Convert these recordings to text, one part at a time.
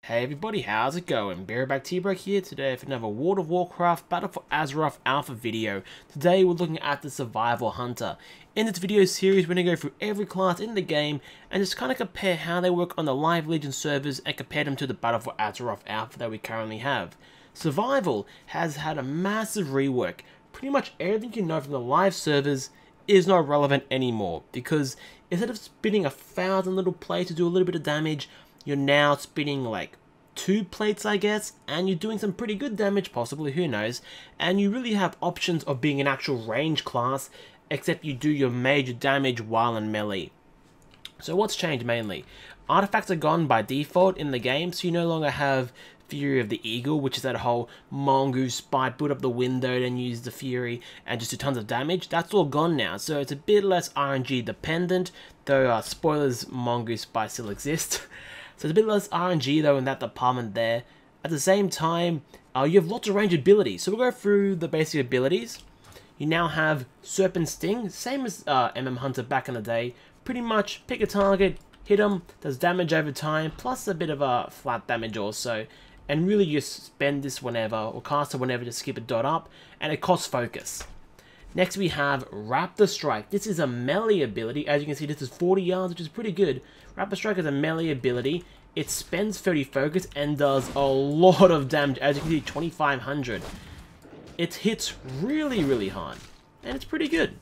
Hey everybody, how's it going? Brbteabreak here today for another World of Warcraft Battle for Azeroth Alpha video. Today we're looking at the Survival Hunter. In this video series we're going to go through every class in the game and just kind of compare how they work on the live Legion servers and compare them to the Battle for Azeroth Alpha that we currently have. Survival has had a massive rework. Pretty much everything you know from the live servers is not relevant anymore because instead of spinning 1,000 little plates to do a little bit of damage, you're now spinning like 2 plates, I guess, and you're doing some pretty good damage, possibly, who knows, and you really have options of being an actual range class, except you do your major damage while in melee. So what's changed mainly? Artifacts are gone by default in the game, so you no longer have Fury of the Eagle, which is that whole mongoose bite, put up the window, then use the Fury and just do tons of damage. That's all gone now, so it's a bit less RNG dependent, though spoilers, mongoose bite still exists. So it's a bit less RNG though in that department there. At the same time, you have lots of range abilities. So we'll go through the basic abilities. You now have Serpent Sting, same as Hunter back in the day. Pretty much pick a target, hit them, does damage over time, plus a bit of a flat damage also. And really you spend this whenever, or cast it whenever to skip a dot up, and it costs focus. Next we have Raptor Strike. This is a melee ability. As you can see, this is 40 yards, which is pretty good. Raptor Strike is a melee ability. It spends 30 focus and does a lot of damage. As you can see, 2,500. It hits really, really hard. And it's pretty good.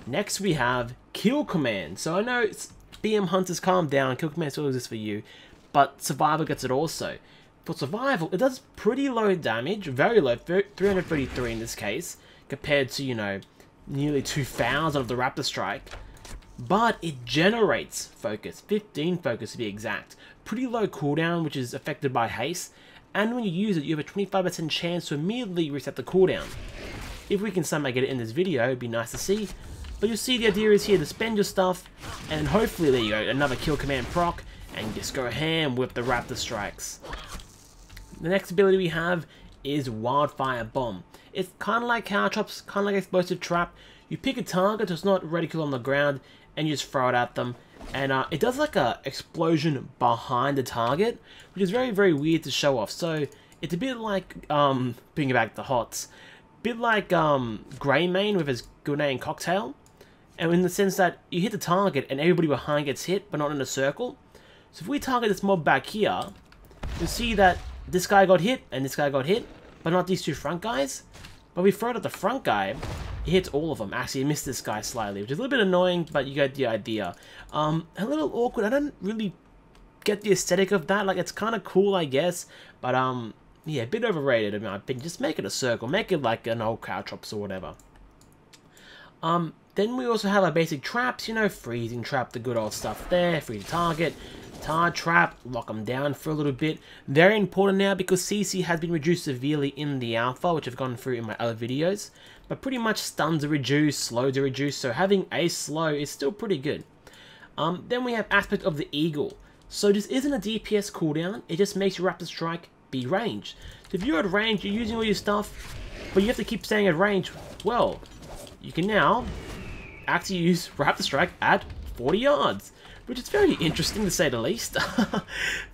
Next we have Kill Command. So I know it's BM Hunters, calm down. Kill Command still exists for you. But Survival gets it also. For Survival, it does pretty low damage. Very low. 333 in this case. Compared to, you know, nearly 2,000 of the Raptor Strike. But it generates focus, 15 focus to be exact. Pretty low cooldown, which is affected by haste. And when you use it, you have a 25% chance to immediately reset the cooldown. If we can somehow get it in this video, it'd be nice to see. But you'll see the idea is here to spend your stuff, and hopefully, there you go, another Kill Command proc, and just go ham with the Raptor Strikes. The next ability we have is Wildfire Bomb. It's kind of like Caltrops, kind of like Explosive Trap. You pick a target that's not reticle on the ground, and you just throw it at them. And it does like a explosion behind the target, which is very, very weird to show off. So it's a bit like, bringing back the HOTS, a bit like Greymane with his grenade and cocktail. And in the sense that you hit the target and everybody behind gets hit, but not in a circle. So if we target this mob back here, you'll see that this guy got hit and this guy got hit, but not these two front guys. But we throw it at the front guy, it hits all of them. Actually, it missed this guy slightly, which is a little bit annoying, but you get the idea. A little awkward. I don't really get the aesthetic of that. Like, it's kind of cool, I guess, but yeah, a bit overrated in my opinion. Just make it a circle, make it like an old Caltrops or whatever. Then we also have our basic traps, you know, freezing trap, the good old stuff there, freeze target. Tar trap, lock them down for a little bit. Very important now because CC has been reduced severely in the alpha, which I've gone through in my other videos. But pretty much stuns are reduced, slows are reduced, so having a slow is still pretty good. Then we have aspect of the eagle. So this isn't a DPS cooldown, it just makes your Raptor Strike be ranged. So if you're at range, you're using all your stuff, but you have to keep staying at range, well, you can now actually use Raptor Strike at 40 yards. Which is very interesting to say the least.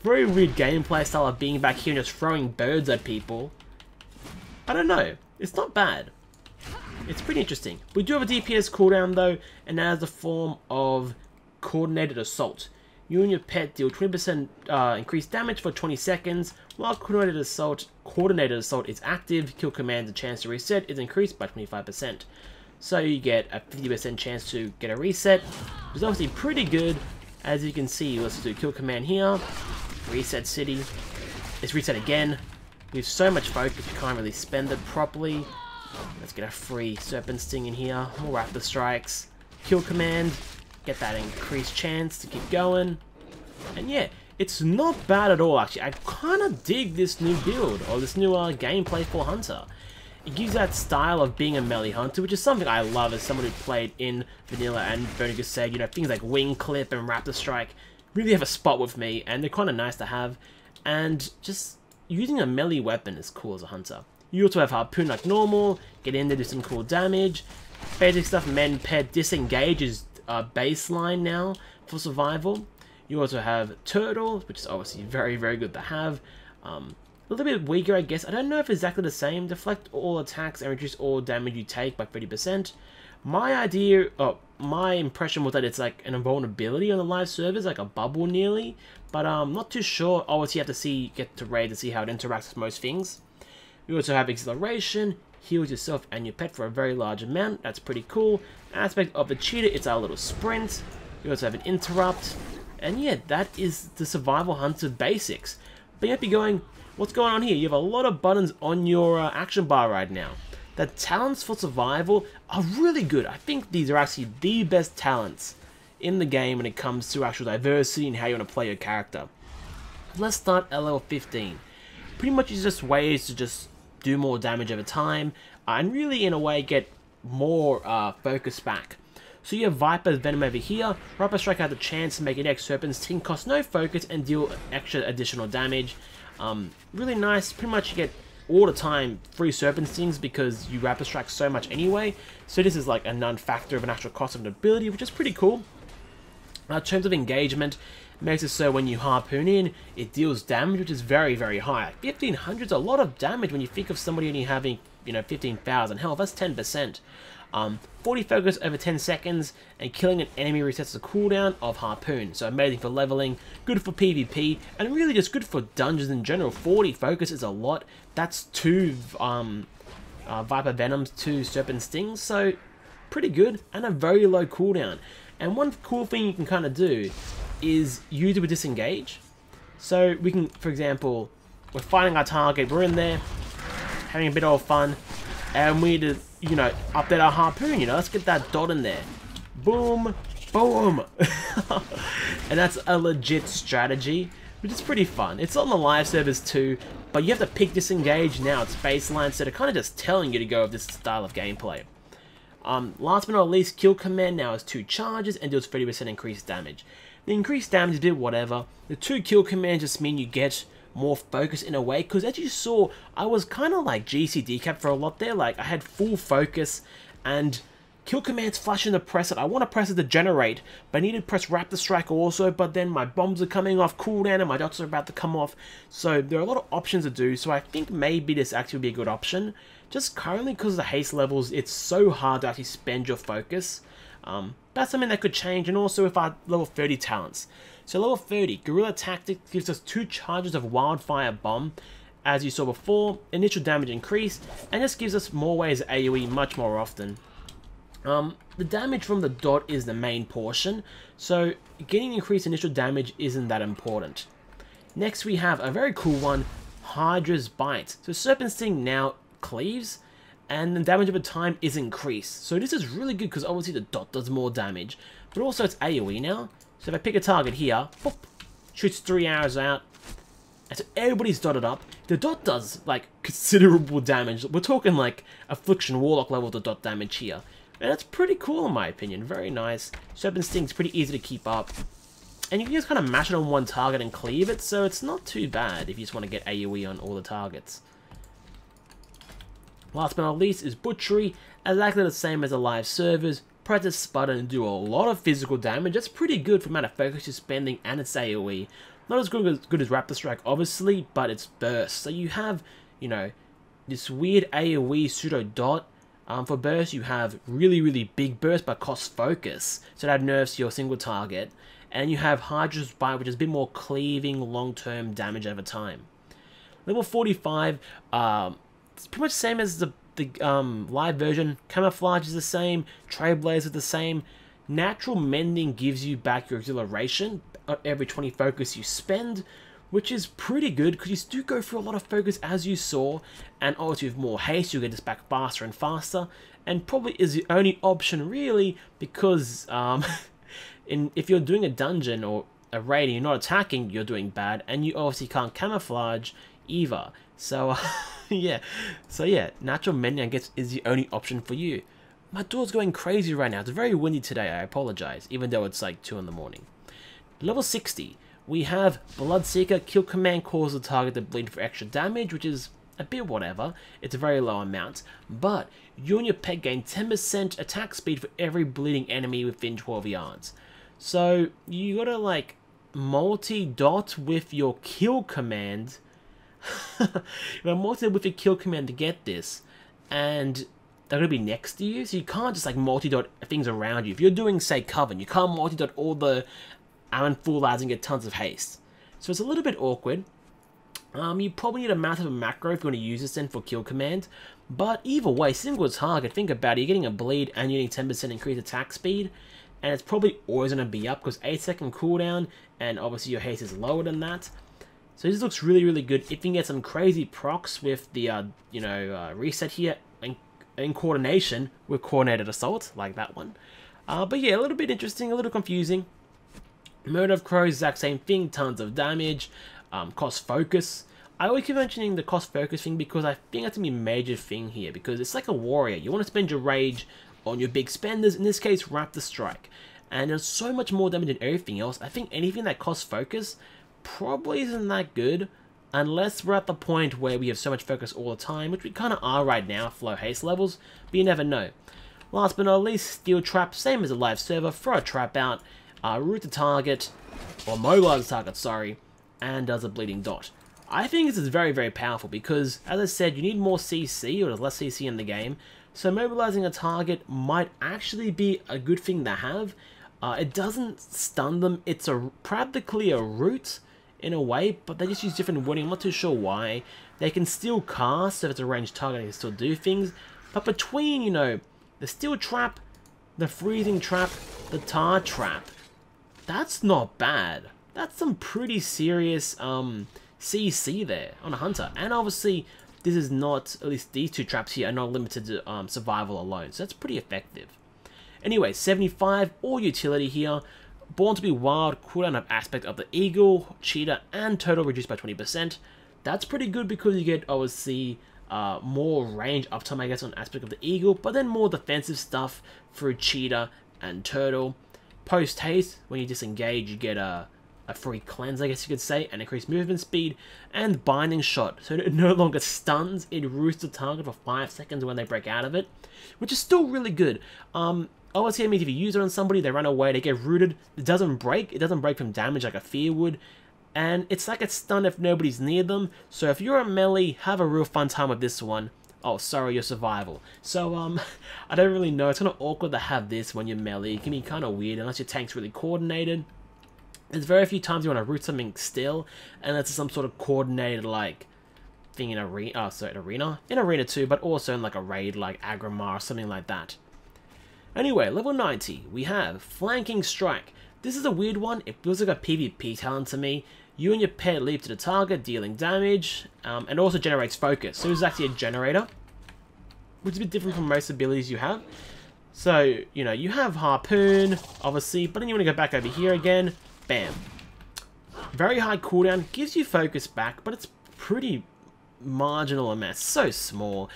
Very weird gameplay style of being back here and just throwing birds at people. I don't know. It's not bad. It's pretty interesting. We do have a DPS cooldown though, and that is the form of Coordinated Assault. You and your pet deal 20% increased damage for 20 seconds. While Coordinated Assault is active, Kill Command's chance to reset is increased by 25%. So you get a 50% chance to get a reset, which is obviously pretty good. As you can see, let's do Kill Command here, reset city, let's reset again. We have so much focus, you can't really spend it properly. Let's get a free Serpent Sting in here, more Raptor Strikes, Kill Command, get that increased chance to keep going. And yeah, it's not bad at all actually. I kind of dig this new build, or this new gameplay for Hunter. It gives that style of being a melee hunter, which is something I love as someone who played in Vanilla, and Brbteabreak said, you know, things like Wing Clip and Raptor Strike really have a spot with me, and they're kind of nice to have, and just using a melee weapon is cool as a hunter. You also have Harpoon like normal, get in there, do some cool damage, basic stuff, Men Pet Disengage is baseline now for survival. You also have Turtle, which is obviously very, very good to have. A little bit weaker, I guess. I don't know if it's exactly the same. Deflect all attacks and reduce all damage you take by 30%. My impression was that it's like an invulnerability on the live servers, like a bubble nearly. But I'm not too sure. Obviously, you have to get to raid to see how it interacts with most things. You also have Acceleration, heals yourself and your pet for a very large amount. That's pretty cool. Aspect of the Cheetah, it's our little sprint. You also have an Interrupt. And yeah, that is the Survival Hunter basics. But you might be going, what's going on here? You have a lot of buttons on your action bar right now. The talents for survival are really good. I think these are actually the best talents in the game when it comes to actual diversity and how you want to play your character. Let's start at level 15. Pretty much it's just ways to just do more damage over time, and really in a way get more focus back. So you have Viper's Venom over here. Viper Strike has the chance to make your next Serpent Sting cost no focus and deal extra additional damage. Really nice. Pretty much you get all the time free Serpent Stings because you Rapid Strike so much anyway. So this is like a non-factor of an actual cost of an ability, which is pretty cool. In terms of engagement, it makes it so when you harpoon in, it deals damage, which is very, very high. 1500 is a lot of damage when you think of somebody only having, 15,000 health. That's 10%. 40 focus over 10 seconds, and killing an enemy resets the cooldown of Harpoon. So amazing for leveling, good for PvP, and really just good for dungeons in general. 40 focus is a lot. That's 2 Viper Venoms, 2 Serpent Stings, so pretty good, and a very low cooldown. And one cool thing you can kind of do is use it with Disengage. So we can, for example, we're fighting our target, we're in there, having a bit of fun, and we need to, update our Harpoon, let's get that dot in there. Boom, boom. And that's a legit strategy, which is pretty fun. It's on the live servers too, but you have to pick Disengage now. It's baseline, so they're kind of just telling you to go with this style of gameplay. Last but not least, Kill Command now has 2 charges and deals 30% increased damage. The increased damage is a bit whatever. The 2 Kill Commands just mean you get more focus in a way, because as you saw, I was kind of like GC decap for a lot there. Like, I had full focus, and Kill Command's flashing to press it. I want to press it to generate, but I need to press Raptor Strike also, but then my bombs are coming off cooldown and my dots are about to come off. So there are a lot of options to do, so I think maybe this actually would be a good option. Just currently, because of the haste levels, it's so hard to actually spend your focus. That's something that could change, and also with our level 30 talents. So level 30, Guerrilla Tactics gives us 2 charges of Wildfire Bomb. As you saw before, initial damage increased, and this gives us more ways of AoE much more often. The damage from the dot is the main portion, so getting increased initial damage isn't that important. Next we have a very cool one, Hydra's Bite. So Serpent Sting now cleaves, and the damage over time is increased. So this is really good because obviously the dot does more damage, but also it's AoE now. So if I pick a target here, boop, shoots 3 arrows out, and so everybody's dotted up. The dot does like considerable damage. We're talking like Affliction Warlock level of dot damage here. And that's pretty cool in my opinion, very nice. Serpent Sting's pretty easy to keep up. And you can just kind of mash it on one target and cleave it, so it's not too bad if you just want to get AoE on all the targets. Last but not least is Butchery, exactly the same as the live servers. Press this button and do a lot of physical damage. That's pretty good for the amount of focus you're spending, and it's AoE. Not as good as Raptor Strike, obviously, but it's burst. So you have, this weird AoE pseudo dot. For burst, you have really, really big burst, but costs focus, so that nerfs your single target. And you have Hydra's Bite, which is a bit more cleaving, long-term damage over time. Level 45, it's pretty much the same as the live version. Camouflage is the same, Trailblaze is the same. Natural Mending gives you back your Exhilaration every 20 focus you spend, which is pretty good because you do go through a lot of focus as you saw, and obviously with more haste you'll get this back faster and faster, and probably is the only option really, because if you're doing a dungeon or a raid and you're not attacking, you're doing bad, and you obviously can't camouflage either. So yeah, Natural Mending I guess is the only option for you. My door's going crazy right now. It's very windy today, I apologize, even though it's like 2 in the morning. Level 60, we have Bloodseeker. Kill Command causes the target to bleed for extra damage, which is a bit whatever. It's a very low amount, but you and your pet gain 10% attack speed for every bleeding enemy within 12 yards. So you gotta like multi-dot with your kill command. You multi-dot with your kill command to get this, and they're going to be next to you, so you can't just like multi-dot things around you. If you're doing, say, Coven, you can't multi-dot all the Ammon Full Lads and get tons of haste. So it's a little bit awkward. You probably need a massive macro if you want to use this then for kill command. But either way, single target, think about it, you're getting a bleed and you're getting 10% increased attack speed. And it's probably always going to be up because 8-second cooldown, and obviously your haste is lower than that. So this looks really, really good. If you can get some crazy procs with the, reset here in coordination with Coordinated Assault, like that one. But yeah, a little bit interesting, a little confusing. Murder of Crows, exact same thing, tons of damage, cost focus. I always keep mentioning the cost focus thing because I think that's going to be a major thing here, because it's like a warrior. You want to spend your rage on your big spenders, in this case, Raptor Strike. And there's so much more damage than everything else. I think anything that costs focus probably isn't that good, unless we're at the point where we have so much focus all the time, which we kind of are right now for low haste levels, but you never know. Last but not least, Steel Trap, same as a live server, throw a trap out, root the target, or mobilize the target, sorry, and does a bleeding dot. I think this is very, very powerful because, as I said, you need more CC, or there's less CC in the game, so mobilizing a target might actually be a good thing to have. It doesn't stun them, it's practically a root in a way, but they just use different wording, I'm not too sure why. They can still cast, so if it's a ranged target, they can still do things, but between, you know, the Steel Trap, the Freezing Trap, the Tar Trap, that's not bad. That's some pretty serious CC there on a Hunter. And obviously, this is not, at least these two traps here are not limited to survival alone. So that's pretty effective. Anyway, 75, all utility here. Born to be Wild, cooldown of aspect of the Eagle, Cheetah, and Turtle reduced by 20%. That's pretty good because you get, obviously, more range uptime, I guess, on aspect of the Eagle, but then more defensive stuff through Cheetah and Turtle. Post haste, when you disengage, you get a free cleanse, I guess you could say, and increased movement speed, and binding shot, so it no longer stuns, it roosts the target for 5 seconds when they break out of it, which is still really good. Obviously, it means if you use it on somebody, they run away, they get rooted, it doesn't break from damage like a fear would, and it's like it's stunned if nobody's near them, so if you're a melee, have a real fun time with this one. Oh, sorry, your survival. So, I don't really know, it's kind of awkward to have this when you're melee, it can be kind of weird unless your tank's really coordinated. There's very few times you want to root something still, and that's some sort of coordinated, like, thing in arena, in arena too, but also in like a raid like Agrimar or something like that. Anyway, level 90, we have Flanking Strike. This is a weird one, it feels like a PvP talent to me. You and your pet leap to the target, dealing damage, and also generates focus. So it's actually a generator, which is a bit different from most abilities you have. So, you know, you have Harpoon, obviously, but then you want to go back over here again. Bam. Very high cooldown, gives you focus back, but it's pretty marginal amount, so small.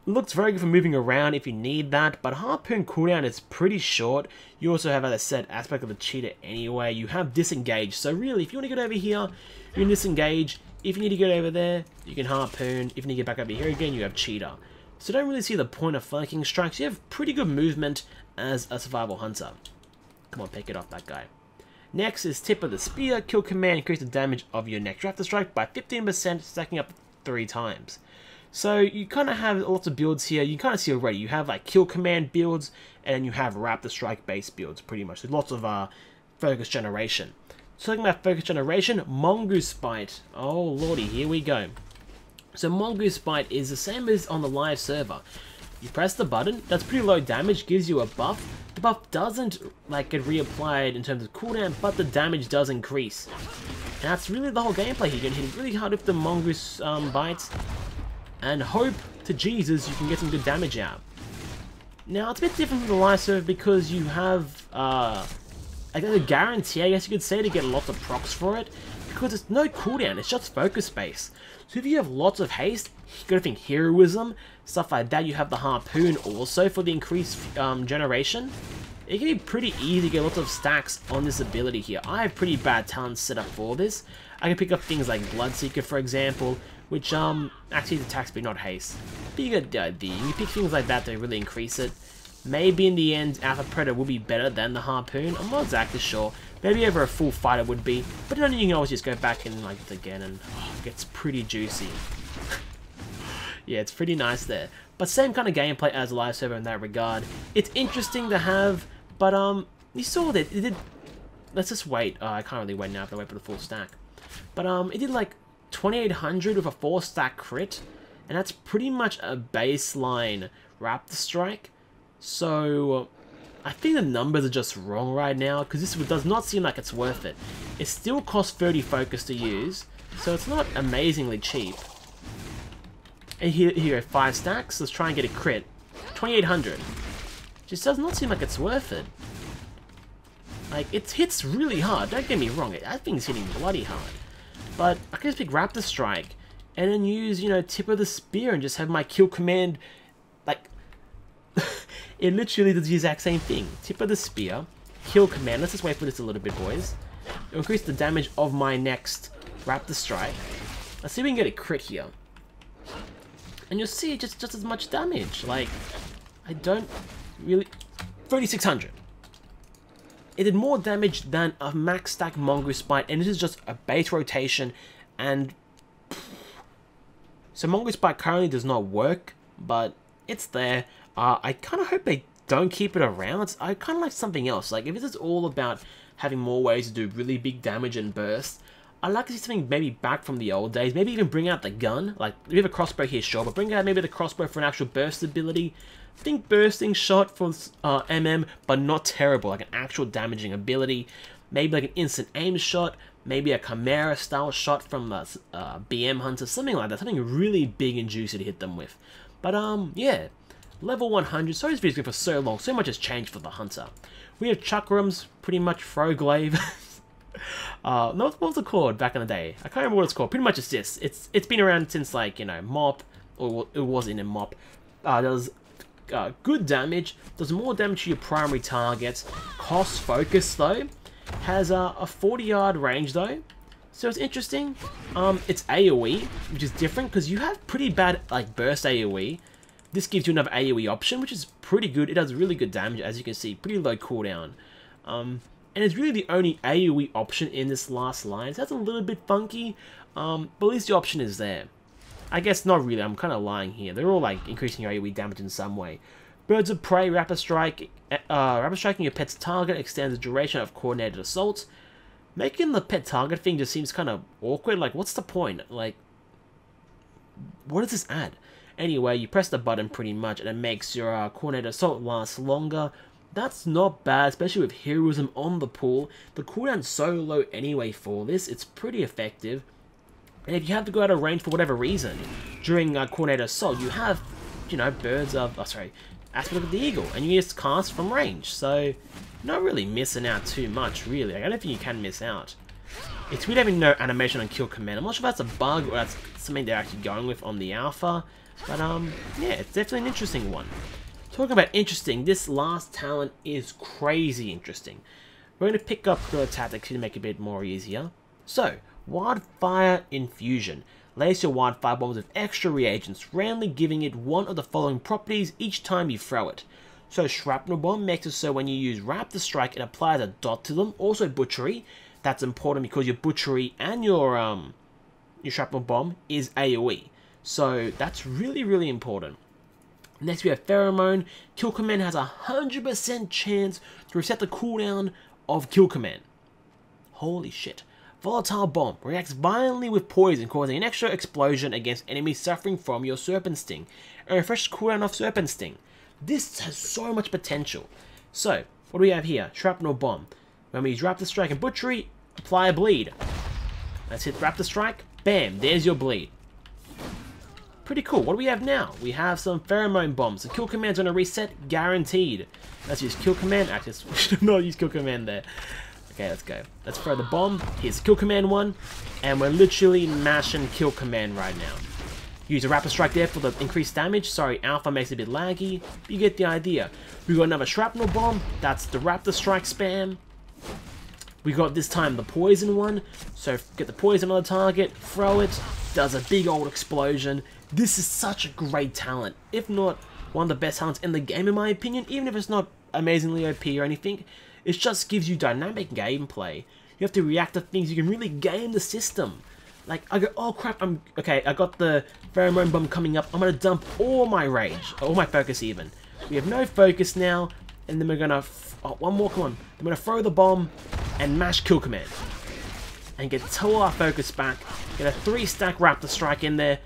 Looks very good for moving around if you need that, but Harpoon cooldown is pretty short. You also have, as I said, aspect of the Cheetah anyway. You have Disengage, so really, if you want to get over here, you can Disengage. If you need to get over there, you can Harpoon. If you need to get back over here again, you have Cheetah. So don't really see the point of Flanking Strikes. You have pretty good movement as a survival hunter. Come on, pick it off that guy. Next is Tip of the Spear. Kill command, increase the damage of your next Raptor Strike by 15%, stacking up 3 times. So you kind of have lots of builds here. You kind of see already. You have like Kill command builds, and you have Raptor Strike base builds pretty much. There's lots of focus generation. So talking about focus generation, Mongoose Bite. Oh lordy, here we go. So Mongoose Bite is the same as on the live server. You press the button, that's pretty low damage, gives you a buff. The buff doesn't like get reapplied in terms of cooldown, but the damage does increase. And that's really the whole gameplay here. You're gonna hit really hard with the Mongoose bites, and hope to Jesus you can get some good damage out. Now it's a bit different from the live server because you have I guess a guarantee, I guess you could say, to get lots of procs for it, because it's no cooldown, it's just focus base. So if you have lots of haste, you gotta think heroism, stuff like that. You have the Harpoon also for the increased generation. It can be pretty easy to get lots of stacks on this ability here. I have pretty bad talents set up for this. I can pick up things like Bloodseeker, for example, which actually attack speed, not haste. But you get the idea. You pick things like that to really increase it. Maybe in the end, Alpha Predator will be better than the Harpoon. I'm not exactly sure. Maybe over a full fight it would be, but then you can always just go back and like it again, and it gets pretty juicy. Yeah, it's pretty nice there. But same kind of gameplay as a live server in that regard. It's interesting to have, but you saw that it did. Let's just wait. I can't really wait now. I have to wait for the full stack. But it did like 2800 with a 4-stack crit, and that's pretty much a baseline Raptor Strike. So I think the numbers are just wrong right now, because this does not seem like it's worth it. It still costs 30 focus to use, so it's not amazingly cheap. And here you go, 5 stacks. Let's try and get a crit. 2800. Just does not seem like it's worth it. Like, it hits really hard, don't get me wrong, I think it's hitting bloody hard. But I can just pick Raptor Strike, and then use, you know, Tip of the Spear, and just have my kill command, like, it literally does the exact same thing. Tip of the Spear, kill command, let's just wait for this a little bit, boys. It'll increase the damage of my next Raptor Strike. Let's see if we can get a crit here. And you'll see just as much damage, like, I don't really... 3600. It did more damage than a max stack Mongoose Bite, and this is just a base rotation, and... So Mongoose Bite currently does not work, but it's there. I kind of hope they don't keep it around. I kind of like something else. Like, if this is all about having more ways to do really big damage and burst, I'd like to see something maybe back from the old days. Maybe even bring out the gun. Like, we have a crossbow here, sure, but bring out maybe the crossbow for an actual burst ability. Think bursting shot for MM, but not terrible, like an actual damaging ability. Maybe like an instant aim shot, maybe a Chimera style shot from BM Hunter, something like that. Something really big and juicy to hit them with. But yeah, level 100. Sorry this video's been for so long, so much has changed for the Hunter. We have Chakrams, pretty much Froglaive. What was it called back in the day? I can't remember what it's called. Pretty much it's this. It's been around since, like, you know, MOP, or it was in a MOP. Does good damage, does more damage to your primary targets, costs focus though, has a 40-yard range though, so it's interesting. It's AoE, which is different because you have pretty bad like burst AoE. This gives you another AoE option, which is pretty good. It does really good damage, as you can see, pretty low cooldown. And it's really the only AoE option in this last line, so that's a little bit funky, but at least the option is there. I guess not really, I'm kind of lying here. They're all like increasing your AoE damage in some way. Birds of Prey, Rapid Strike. Rapid Striking your pet's target extends the duration of coordinated assaults. Making the pet target thing just seems kind of awkward. Like, what's the point? Like, what does this add? Anyway, you press the button pretty much and it makes your coordinated assault last longer. That's not bad, especially with heroism on the pool. The cooldown's so low anyway for this, it's pretty effective. And if you have to go out of range for whatever reason during coordinated assault, you have, you know, Aspect of the Eagle, and you just cast from range. So, not really missing out too much, really. I don't think you can miss out. It's weird having no animation on kill command. I'm not sure if that's a bug or that's something they're actually going with on the alpha. But yeah, it's definitely an interesting one. Talking about interesting, this last talent is crazy interesting. We're going to pick up the tactics to make it a bit more easier. So, Wildfire Infusion. Lace your Wildfire Bombs with extra reagents, randomly giving it one of the following properties each time you throw it. So Shrapnel Bomb makes it so when you use Raptor Strike, it applies a dot to them. Also Butchery. That's important because your Butchery and your Shrapnel Bomb is AoE. So that's really, really important. Next we have Pheromone. Kill Command has a 100% chance to reset the cooldown of Kill Command. Holy shit. Volatile Bomb reacts violently with poison, causing an extra explosion against enemies suffering from your Serpent Sting, and refreshes cooldown of Serpent Sting. This has so much potential. So, what do we have here? Shrapnel Bomb. When we use Raptor Strike and Butchery, apply a bleed. Let's hit Raptor Strike. Bam, there's your bleed. Pretty cool. What do we have now? We have some Pheromone Bombs. The Kill Command's gonna reset, guaranteed. Let's use Kill Command. Actually, we should not use Kill Command there. Okay, let's go. Let's throw the bomb. Here's Kill Command 1. And we're literally mashing Kill Command right now. Use a Rapid Strike there for the increased damage. Sorry, Alpha makes it a bit laggy. But you get the idea. We got another Shrapnel Bomb. That's the Raptor Strike spam. We got this time the Poison one. So get the Poison on the target. Throw it. Does a big old explosion. This is such a great talent. If not one of the best talents in the game in my opinion. Even if it's not amazingly OP or anything. It just gives you dynamic gameplay. You have to react to things. You can really game the system. Like, I go, oh crap, okay, I got the Pheromone Bomb coming up. I'm going to dump all my rage, all my focus even. We have no focus now, and then we're going to, one more, come on. I'm going to throw the bomb and mash kill command. And get all our focus back. Get a 3-stack Raptor Strike in there.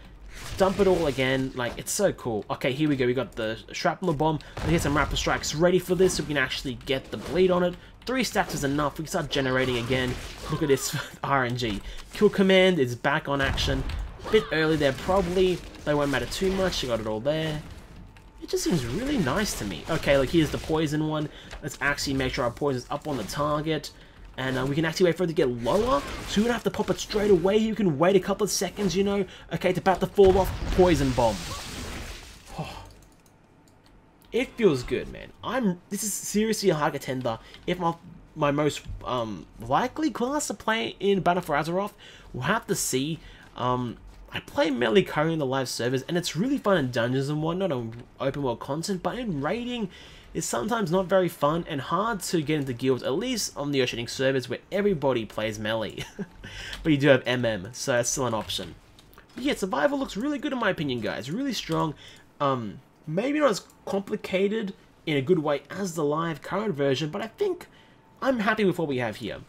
Dump it all again. Like, it's so cool. Okay, here we go. We got the Shrapnel Bomb. Let's get some Raptor Strikes ready for this so we can actually get the bleed on it. 3 stacks is enough. We can start generating again. Look at this RNG. Kill command is back on action. A bit early there, probably. They won't matter too much. You got it all there. It just seems really nice to me. Okay, like here's the poison one. Let's actually make sure our poison's up on the target. And we can actually wait for it to get lower. So you don't have to pop it straight away. You can wait a couple of seconds, you know. Okay, it's about to fall off. Poison bomb. Oh. It feels good, man. This is seriously a high contender. If my most likely class to play in Battle for Azeroth, we'll have to see. I play melee currently in the live servers, and it's really fun in dungeons and whatnot on open world content, but in raiding, it's sometimes not very fun and hard to get into guilds, at least on the Oceanic servers where everybody plays melee. But you do have MM, so that's still an option. But yeah, survival looks really good in my opinion, guys. Really strong. Maybe not as complicated in a good way as the live current version, but I think I'm happy with what we have here.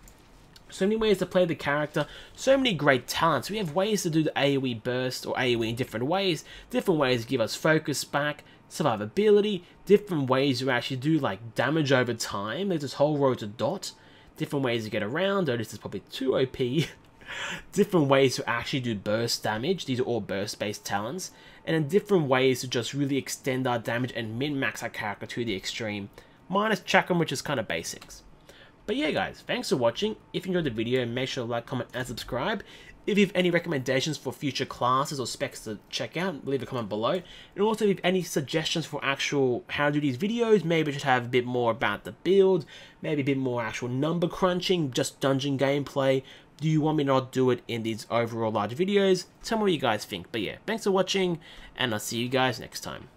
So many ways to play the character, so many great talents. We have ways to do the AoE burst or AoE in different ways to give us focus back, survivability, different ways to actually do like damage over time. There's this whole row to dot, different ways to get around. Oh, this is probably too OP. Different ways to actually do burst damage. These are all burst based talents. And then different ways to just really extend our damage and min-max our character to the extreme. Minus Chakram, which is kind of basics. But yeah guys, thanks for watching. If you enjoyed the video, make sure to like, comment and subscribe. If you have any recommendations for future classes or specs to check out, leave a comment below. And also if you have any suggestions for actual how to do these videos, maybe just have a bit more about the build, maybe a bit more actual number crunching, just dungeon gameplay. Do you want me to not do it in these overall large videos? Tell me what you guys think. But yeah, thanks for watching, and I'll see you guys next time.